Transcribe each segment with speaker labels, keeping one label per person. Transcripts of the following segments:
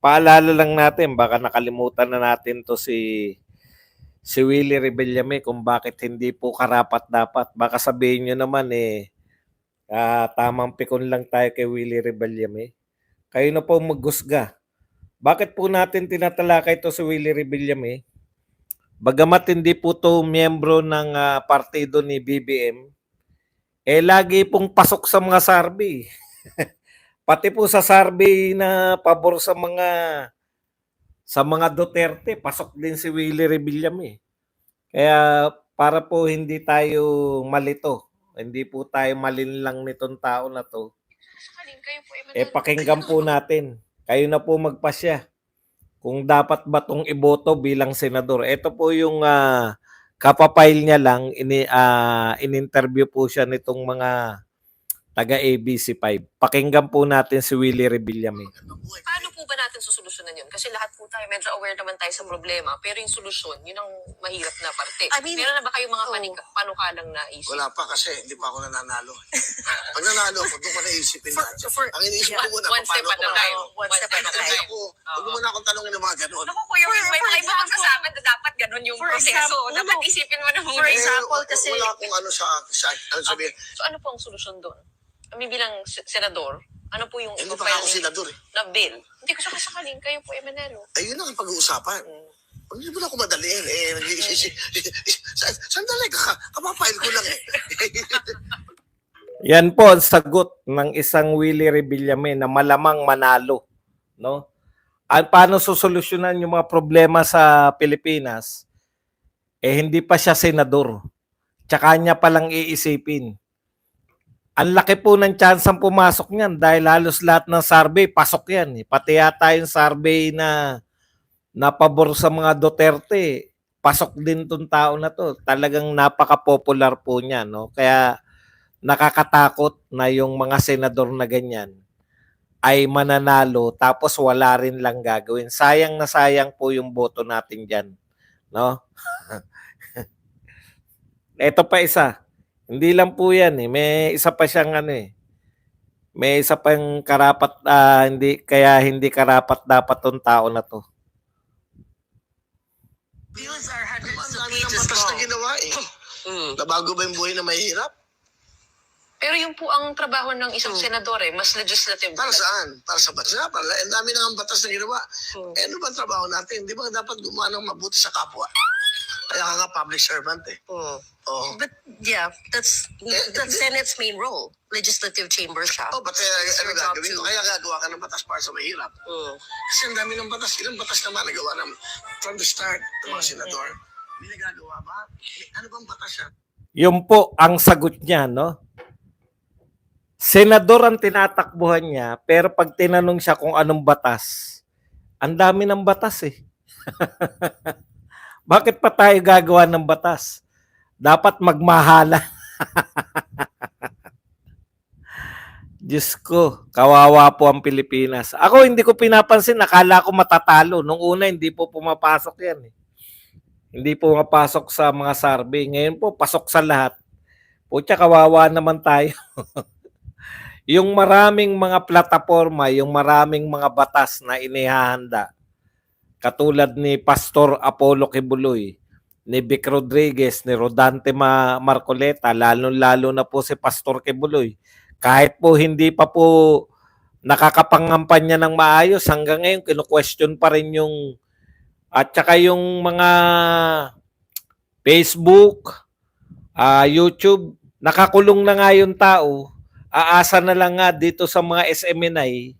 Speaker 1: paalala lang natin, baka nakalimutan na natin to si Willie Rebellame kung bakit hindi po karapat-dapat. Baka sabihin nyo naman tamang pikon lang tayo kay Willie Rebellame. Kayo na po maghusga. Bakit po natin tinatalakay ito si Willie Rebellame? Bagamat hindi po to miyembro ng partido ni BBM, lagi pong pasok sa mga survey. Pati po sa survey na pabor sa mga Duterte, pasok din si Willie Rebellame. Kaya para po hindi tayo malito, hindi po tayo malinlang nitong tao na to, pakinggan po natin. Kayo na po magpasya kung dapat ba itong iboto bilang senador. Ito po yung kapapile niya lang, in-interview po siya nitong mga taga ABC5. Pakinggan po natin si Willie Rebellame.
Speaker 2: Paano po ba natin susolusyonan yun? Kasi lahat po tayo, medyo aware naman tayo sa problema, pero yung solusyon, yun ang mahirap na parte. I mean, meron na ba kayong mga panukalang naisip?
Speaker 3: Wala pa kasi hindi pa ako nananalo. Pag nanalo ako, doon ko naisipin natin. Ang iniisip ko muna,
Speaker 2: one step at a time. One step at a time.
Speaker 3: Huwag mo muna akong tanongin ng mga gano'n.
Speaker 2: Naku po, yung may mga ibang kasama na dapat gano'n yung proseso. Dapat isipin mo na muna. For example, kasi...
Speaker 3: Wala akong ano sabihin.
Speaker 2: So ano po ang solusyon doon? Kami bilang senador, ano po yung...
Speaker 3: Hindi pa ako senador eh.
Speaker 2: Na bill. Hindi ko siya kasakaling, kayo po, Emanero.
Speaker 3: Ayun ang pag-uusapan. Hindi mo na ako madaliin eh. Sandali ka, kapapile ko lang eh.
Speaker 1: Yan po ang sagot ng isang Willie Rebellame na malamang manalo. No? Paano susolusyonan yung mga problema sa Pilipinas? Hindi pa siya senador. Tsaka niya palang iisipin. Ang laki po ng tsansang pumasok niyan dahil halos lahat ng survey, pasok yan. Pati yata yung survey na pabor sa mga Duterte, pasok din itong tao na to. Talagang napaka-popular po niya. No? Kaya nakakatakot na yung mga senador na ganyan ay mananalo tapos wala rin lang gagawin. Sayang na sayang po yung boto natin dyan. No? Ito pa isa. Hindi lang po yan eh. May isa pa siyang May isa pang karapat, hindi karapat dapat tong tao na to.
Speaker 2: Bills are hundreds of
Speaker 3: Ang dami ng
Speaker 2: pages
Speaker 3: batas na
Speaker 2: long.
Speaker 3: ginawa eh. Nabago ba yung buhay na mahirap?
Speaker 2: Pero yung po ang trabaho ng isang senador mas legislative.
Speaker 3: Para saan? Para sa bansa? Ang dami na ng batas na ginawa. Ano ba ang trabaho natin? Di ba dapat gumawa ng mabuti sa kapwa? Kaya ka nga public servant eh.
Speaker 4: But yeah, that's the Senate's main role. Legislative chamber siya.
Speaker 3: But ano gagawin ko? Kaya gagawa ka ng batas para sa mahirap. Kasi ang dami ng batas. Ilang batas naman nagawa from the start ng mga senador. May nagagawa ba? Ano bang batas siya?
Speaker 1: Yun po ang sagot niya, no? Senador ang tinatakbuhan niya, pero pag tinanong siya kung anong batas, ang dami ng batas eh. Bakit pa tayo gagawa ng batas? Dapat magmahala. Diyos ko, kawawa po ang Pilipinas. Ako hindi ko pinapansin, nakala ko matatalo. Nung una hindi po pumapasok yan eh. Hindi po mapasok sa mga survey. Ngayon po, pasok sa lahat. Pucha, kawawa naman tayo. Yung maraming mga plataforma, yung maraming mga batas na inihahanda, katulad ni Pastor Apollo Kibuloy, ni Vic Rodriguez, ni Rodante Marcoleta, lalo-lalo na po si Pastor Kibuloy. Kahit po hindi pa po nakakapangampanya ng maayos, hanggang ngayon kinu-question pa rin yung at saka yung mga Facebook, YouTube, nakakulong na nga yung tao, aasa na lang nga dito sa mga SMNI,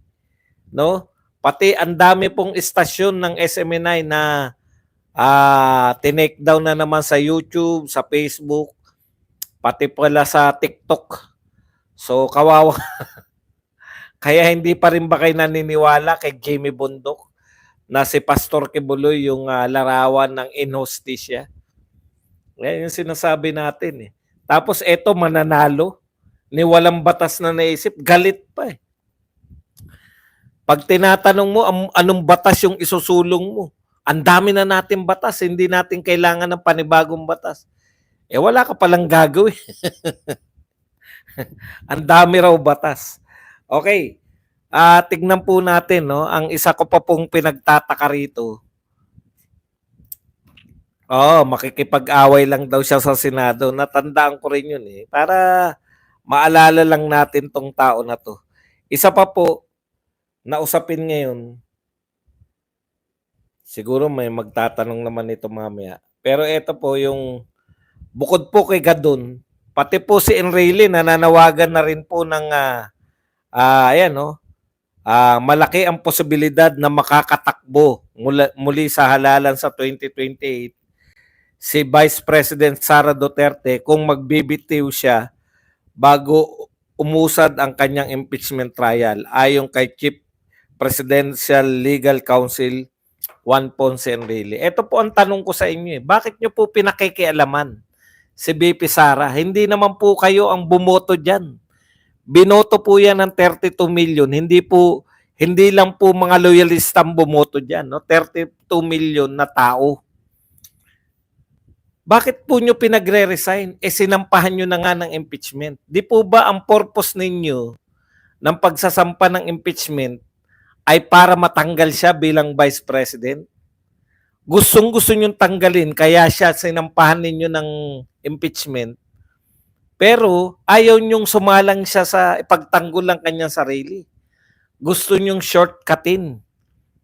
Speaker 1: no? Pati ang dami pong istasyon ng SMNI na tinake down na naman sa YouTube, sa Facebook, pati pala sa TikTok. So, kawawa. Kaya hindi pa rin ba kayo naniniwala kay Jamie Bundok na si Pastor Kibuloy yung larawan ng inhostisya? Yan yung sinasabi natin eh. Tapos eto mananalo, ni walang batas na naisip, galit pa eh. Pag tinatanong mo anong batas yung isusulong mo, ang dami na natin batas, hindi natin kailangan ng panibagong batas. Wala ka palang gagawin. Ang dami raw batas. Okay, tignan po natin, no, ang isa ko pa pong pinagtataka rito. Makikipag-away lang daw siya sa Senado. Natandaan ko rin yun eh. Para maalala lang natin tong tao na to. Isa pa po, na usapin ngayon, siguro may magtatanong naman ito mamaya. Pero ito po yung, bukod po kay Gadon, pati po si Enrile nananawagan na rin po ng, ayan no, malaki ang posibilidad na makakatakbo muli sa halalan sa 2028 si Vice President Sara Duterte kung magbibitiw siya bago umusad ang kanyang impeachment trial ayon kay Chief Presidential Legal Counsel Juan Ponce Enrile. Ito po ang tanong ko sa inyo. Bakit nyo po pinakikialaman si VP Sara? Hindi naman po kayo ang bumoto dyan. Binoto po yan ng 32 million. Hindi lang po mga loyalista ang bumoto dyan. No? 32 million na tao. Bakit po nyo pinagre-resign? Sinampahan nyo na nga ng impeachment. Di po ba ang purpose ninyo ng pagsasampa ng impeachment ay para matanggal siya bilang Vice President? Gustong-gusto nyo tanggalin, kaya siya sinampahan ninyo ng impeachment. Pero ayaw nyong sumalang siya sa ipagtanggol ng kanyang sarili. Gusto nyong shortcutin.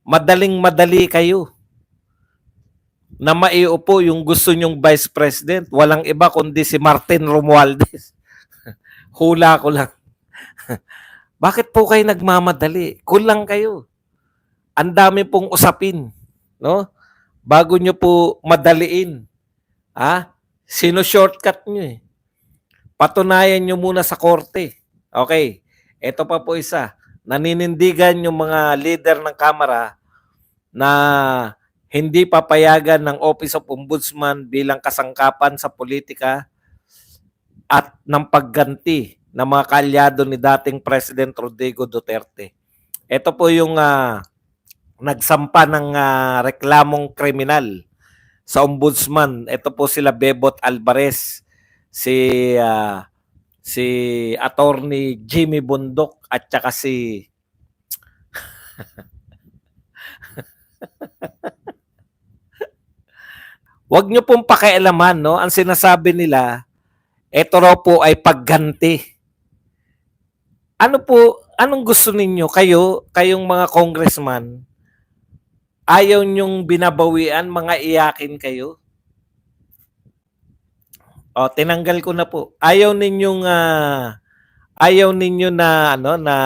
Speaker 1: Madaling-madali kayo na maiupo yung gusto nyong Vice President. Walang iba kundi si Martin Romualdez. Hula ko lang. Bakit po kayo nagmamadali? Kulang kayo. Ang dami pong usapin, no? Bago nyo po madaliin. Sino-shortcut nyo eh. Patunayan nyo muna sa korte. Okay. Ito pa po isa. Naninindigan yung mga leader ng Kamara na hindi papayagan ng Office of Ombudsman bilang kasangkapan sa politika at ng pagganti ng mga kaalyado ni dating President Rodrigo Duterte. Ito po yung nagsampa ng reklamong kriminal sa Ombudsman. Ito po sila Bebot Alvarez, si Attorney Jimmy Bundok at saka si Huwag nyo pong pakialaman, no? Ang sinasabi nila, ito raw po ay pagganti. Anong gusto ninyo? Kayong mga congressman, ayaw nyong binabawian, mga iyakin kayo? Tinanggal ko na po. Ayaw ninyo na na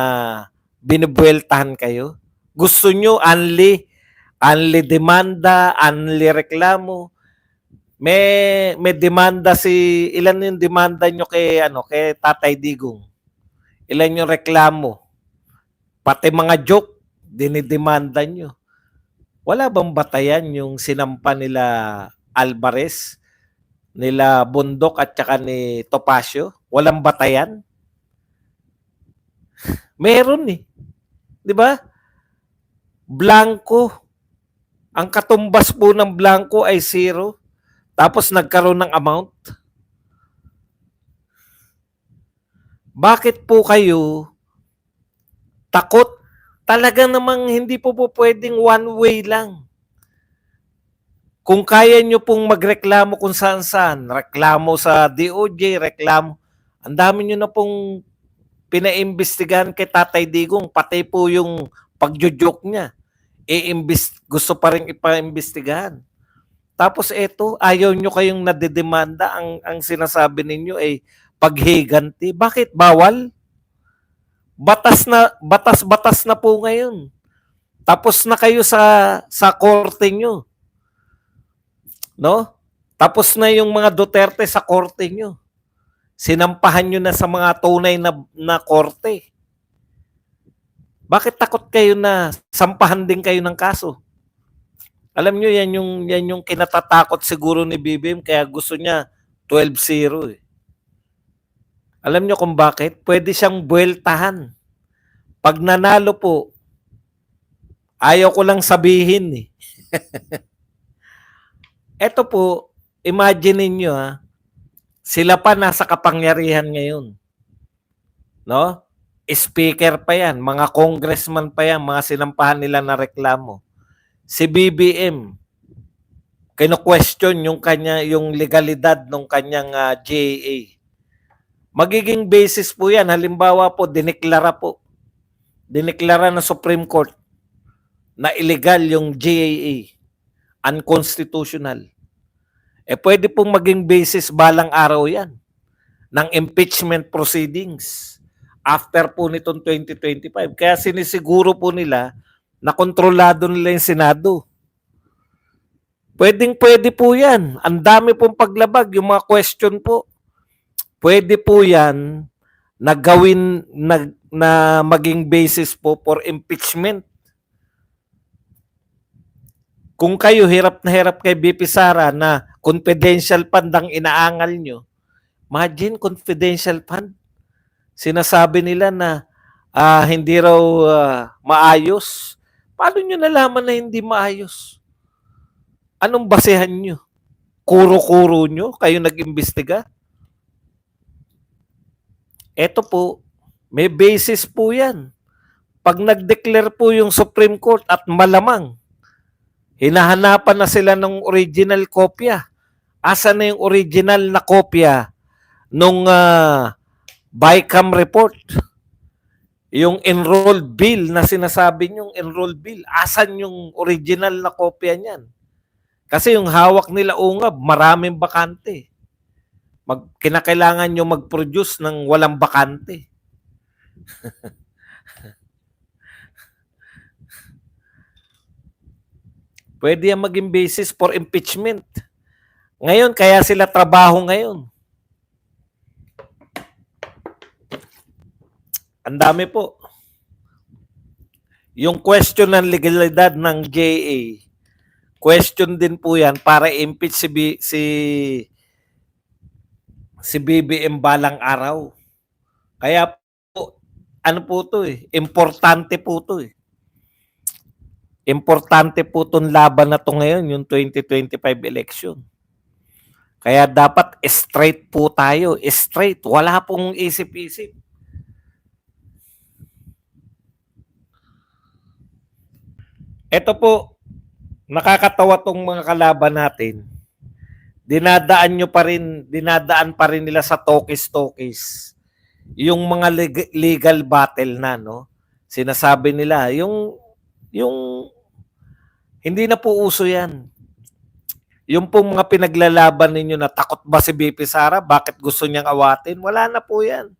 Speaker 1: binubueltahan kayo. Gusto nyo only demanda, only reklamo. May demanda ilan yung demanda nyo kay Tatay Digong? Ilan yung reklamo? Pati mga joke dinidemanda nyo. Wala bang batayan yung sinampa nila Alvarez, nila Bundok at saka ni Topacio? Walang batayan? Meron eh. 'Di ba? Blanco. Ang katumbas po ng Blanco ay 0. Tapos nagkaroon ng amount. Bakit po kayo takot? Talaga namang hindi po pwedeng one way lang. Kung kaya nyo pong magreklamo kung saan-saan, reklamo sa DOJ, reklamo, ang dami nyo na pong pinaimbestigahan kay Tatay Digong, pati po yung pagjojoke niya. Gusto pa rin ipaimbestigahan. Tapos eto, ayaw nyo kayong nadedemanda, ang sinasabi ninyo ay paghiganti. Bakit? Bawal? Batas na po ngayon. Tapos na kayo sa korte nyo. No? Tapos na yung mga Duterte sa korte nyo. Sinampahan nyo na sa mga tunay na korte. Bakit takot kayo na sampahan din kayo ng kaso? Alam nyo, yan yung kinatatakot siguro ni BBM, kaya gusto niya 12-0 eh. Alam nyo kung bakit? Pwede siyang buweltahan. Pag nanalo po, ayaw ko lang sabihin eh. Eto po, imagine niyo sila pa nasa kapangyarihan ngayon. No? speaker pa yan, mga congressman pa yan, mga sinampahan nila na reklamo. Si BBM, kino-question yung legalidad ng kanyang GAA. Magiging basis po yan. Halimbawa po, dineklara ng Supreme Court na illegal yung GAA, unconstitutional. Pwede pong maging basis balang araw yan ng impeachment proceedings after po nitong 2025. Kaya sinisiguro po nila na kontrolado nila yung Senado. Pwede po yan. Ang dami pong paglabag, yung mga question po. Pwede po yan na gawin na maging basis po for impeachment. Kung kayo hirap na hirap kay BP Sara na confidential fund ang inaangal nyo, imagine confidential fund. Sinasabi nila na hindi raw maayos. Paano nyo nalaman na hindi maayos? Anong basehan nyo? Kuro-kuro nyo? Kayo nag-imbestiga? Eto po, may basis po yan. Pag nag-declare po yung Supreme Court at malamang, hinahanapan na sila ng original kopya. Asa na yung original na kopya nung BICAM report? Yung enrolled bill na sinasabi nyong enrolled bill, asan yung original na kopya niyan? Kasi yung hawak nila ungab, maraming bakante. Kinakailangan nyo mag-produce ng walang bakante. Pwede yan maging basis for impeachment. Ngayon, kaya sila trabaho ngayon. Ang dami po. Yung question ng legalidad ng JA, question din po yan para impeach si BBM balang araw. Kaya po, ano po to importante po to Importante po itong laban na to ngayon, yung 2025 election. Kaya dapat straight po tayo. Straight. Wala pong isip-isip. Ito po, nakakatawa tong mga kalaban natin. Dinadaan pa rin nila sa tokis-tokis. Yung mga legal battle na, no? Sinasabi nila, yung hindi na po uso yan. Yung pong mga pinaglalaban ninyo na takot ba si BP Sara? Bakit gusto niyang awatin? Wala na po yan.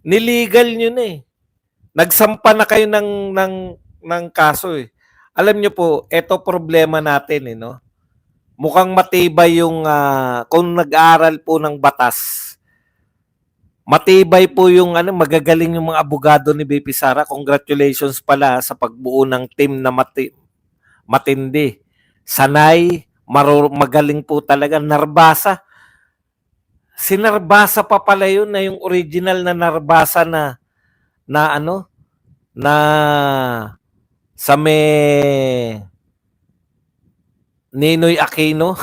Speaker 1: Niligal nyo na eh. Nagsampa na kayo ng kaso eh. Alam nyo po, eto problema natin no? Mukhang matibay yung, kung nag-aaral po ng batas, matibay po yung, magagaling yung mga abogado ni BP Sara. Congratulations pala sa pagbuo ng team na matindi. Sanay, magaling po talaga. Narbasa. Si Narbasa pa pala yun na yung original na Narbasa na sa may Ninoy Aquino.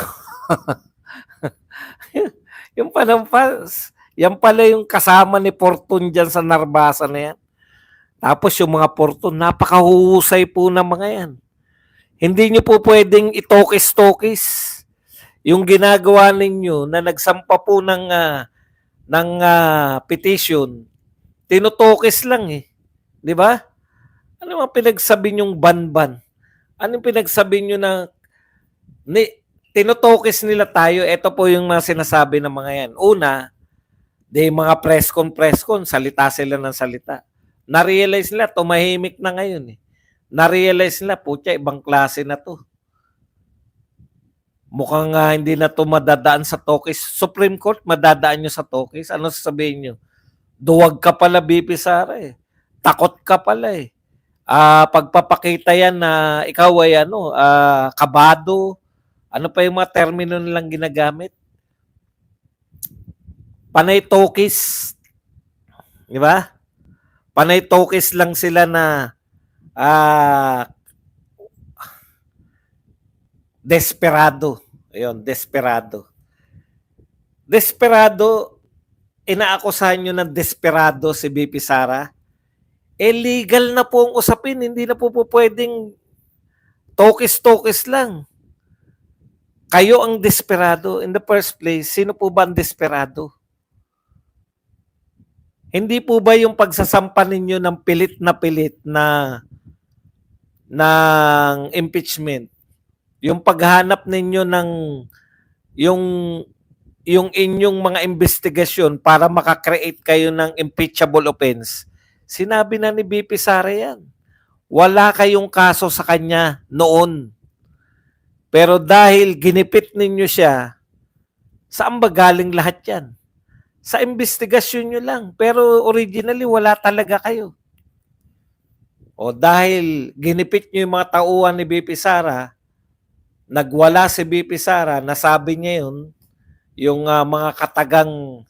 Speaker 1: Yung panampas. Yan pala yung kasama ni Fortun dyan sa Narbasa na yan. Tapos yung mga Fortun, napakahusay po ng mga yan. Hindi nyo po pwedeng itokis-tokis. Yung ginagawa ninyo na nagsampa po ng petition, tinutokis lang eh. Di ba? Ano ang pinagsabi nyong ban-ban? Anong pinagsabi nyo na tinutokis nila tayo? Ito po yung mga sinasabi ng mga yan. Una, mga press con, salita sila ng salita. Na-realize nila, tumahimik na ngayon eh. Na-realize nila, putya, ibang klase na to. Mukhang hindi na to madadaan sa tokis. Supreme Court, madadaan nyo sa tokis. Ano sasabihin nyo? Duwag ka pala, BP Sara eh. Takot ka pala eh. Pagpapakita yan na ikaw ay kabado. Ano pa yung mga termino nilang ginagamit? Panay tokis. Di ba? Panay tokis lang sila na desperado. Ayun, desperado. Desperado, inaakusahan nyo ng desperado si BP Sara. legal na po ang usapin, hindi na po pwedeng tokis-tokis lang. Kayo ang desperado. In the first place, sino po ba ang desperado? Hindi po ba yung pagsasampa ninyo ng pilit na ng impeachment, yung paghanap ninyo ng yung yung inyong mga investigasyon para makakreate kayo ng impeachable offense, sinabi na ni BP Sara yan. Wala kayong kaso sa kanya noon. Pero dahil ginipit ninyo siya, saan ba galing lahat yan? Sa investigasyon nyo lang. Pero originally, wala talaga kayo. O dahil ginipit nyo yung mga tauhan ni BP Sara, nagwala si BP Sara, nasabi niya yun, yung mga katagang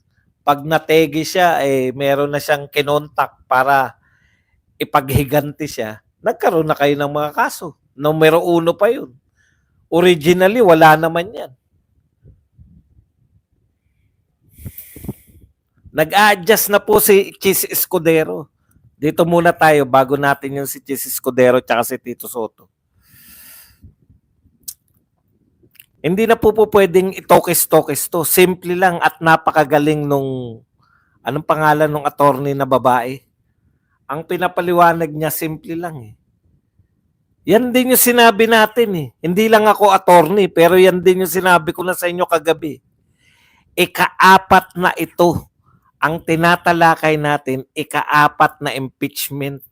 Speaker 1: pag nategi siya, meron na siyang kinontak para ipaghiganti siya, nagkaroon na kayo ng mga kaso. Numero 1 pa yun. Originally, wala naman yan. Nag-a-adjust na po si Chis Escudero. Dito muna tayo bago natin yung si Chis Escudero tsaka si Tito Soto. Hindi na po pwedeng itokis-tokis to. Simple lang at napakagaling nung, anong pangalan nung attorney na babae? Ang pinapaliwanag niya, simple lang eh. Yan din yung sinabi natin eh. Hindi lang ako attorney, pero yan din yung sinabi ko na sa inyo kagabi. Ika-4 na ito. Ang tinatalakay natin, ika-4 na impeachment.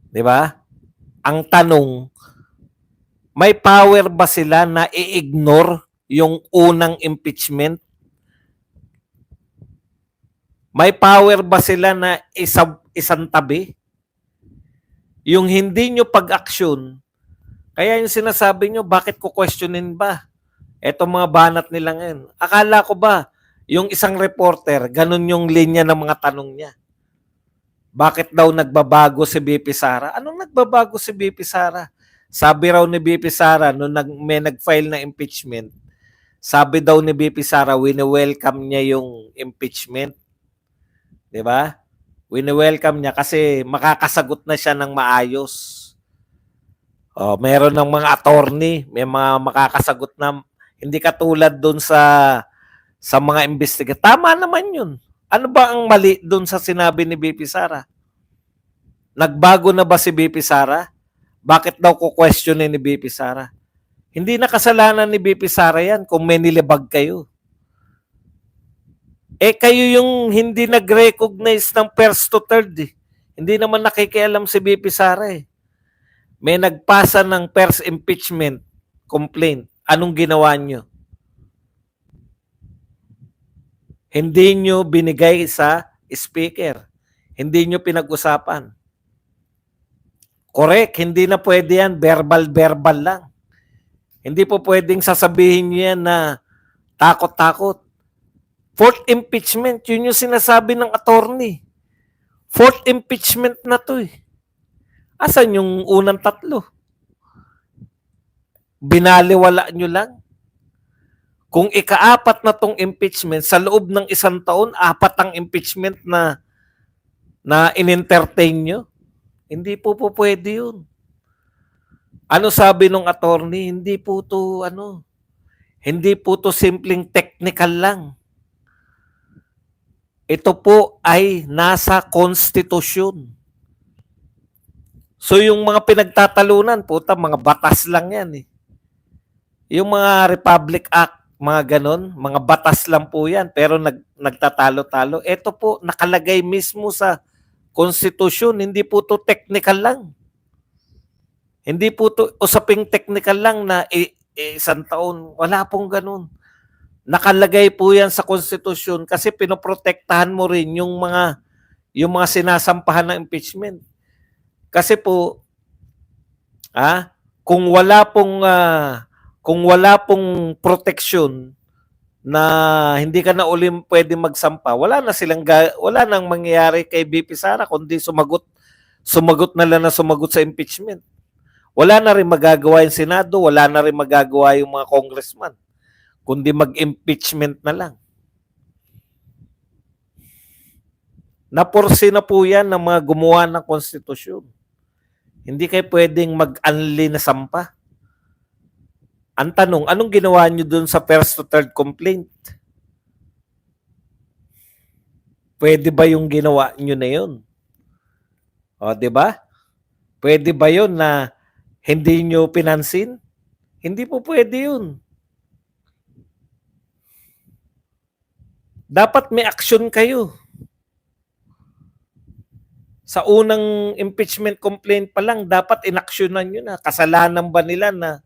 Speaker 1: Di ba? Ang tanong, may power ba sila na i-ignore yung unang impeachment? May power ba sila na isang tabi? Yung hindi nyo pag-aksyon, kaya yung sinasabi nyo, bakit ko questionin ba? Eto mga banat nila ngayon. Akala ko ba, yung isang reporter, ganun yung linya ng mga tanong niya. Bakit daw nagbabago si BP Sara? Anong nagbabago si BP Sara? Sabi raw ni BP Sara, nung may nag-file na impeachment, sabi daw ni BP Sara, wini-welcome niya yung impeachment. Di ba? Wini-welcome niya kasi makakasagot na siya ng maayos. Oh, meron ng mga attorney, may mga makakasagot na hindi katulad doon sa mga investigator. Tama naman yun. Ano ba ang mali doon sa sinabi ni BP Sara? Nagbago na ba si BP Sara? Bakit daw ko questionin ni BP Sara? Hindi na kasalanan ni BP Sara yan kung may nilibag kayo. Kayo yung hindi nag-recognize ng first to third eh. Hindi naman nakikialam si BP Sara eh. May nagpasa ng first impeachment complaint. Anong ginawa nyo? Hindi nyo binigay sa speaker. Hindi nyo pinag-usapan. Correct, hindi na pwede yan. Verbal lang. Hindi po pwedeng sasabihin nyo yan na takot-takot. Fourth impeachment, yun yung sinasabi ng attorney. Fourth impeachment na to eh. Asan yung unang 3? Binaliwala nyo lang. Kung ika-4 na tong impeachment, sa loob ng 1 taon, 4 ang impeachment na in-entertain nyo. Hindi po pwede yun. Ano sabi nung attorney? Hindi po to simpleng technical lang. Ito po ay nasa konstitusyon. So yung mga pinagtatalunan, mga batas lang yan eh. Yung mga Republic Act, mga ganon, mga batas lang po yan, pero nagtatalo-talo. Ito po, nakalagay mismo sa konstitusyon, hindi po to technical lang. Hindi po to usaping technical lang na 1 taon. Wala pong ganun. Nakalagay po yan sa konstitusyon kasi pinoprotektahan mo rin yung mga sinasampahan ng impeachment. Kasi po, kung wala pong proteksyon na hindi ka na uli pwede magsampa, wala nang mangyayari kay BP Sara kundi sumagot na lang na sumagot sa impeachment. Wala na rin magagawa yung Senado, wala na rin magagawa yung mga congressman, kundi mag-impeachment na lang. Naporsi na po yan ng mga gumawa ng konstitusyon. Hindi kayo pwedeng mag-unli na sampa. Ang tanong, anong ginawa nyo dun sa first to third complaint? Pwede ba yung ginawa nyo na yun? O, di ba? Pwede ba yun na hindi nyo pinansin? Hindi po pwede yun. Dapat may aksyon kayo. Sa unang impeachment complaint pa lang, dapat inaksyonan nyo na. Kasalanan ba nila na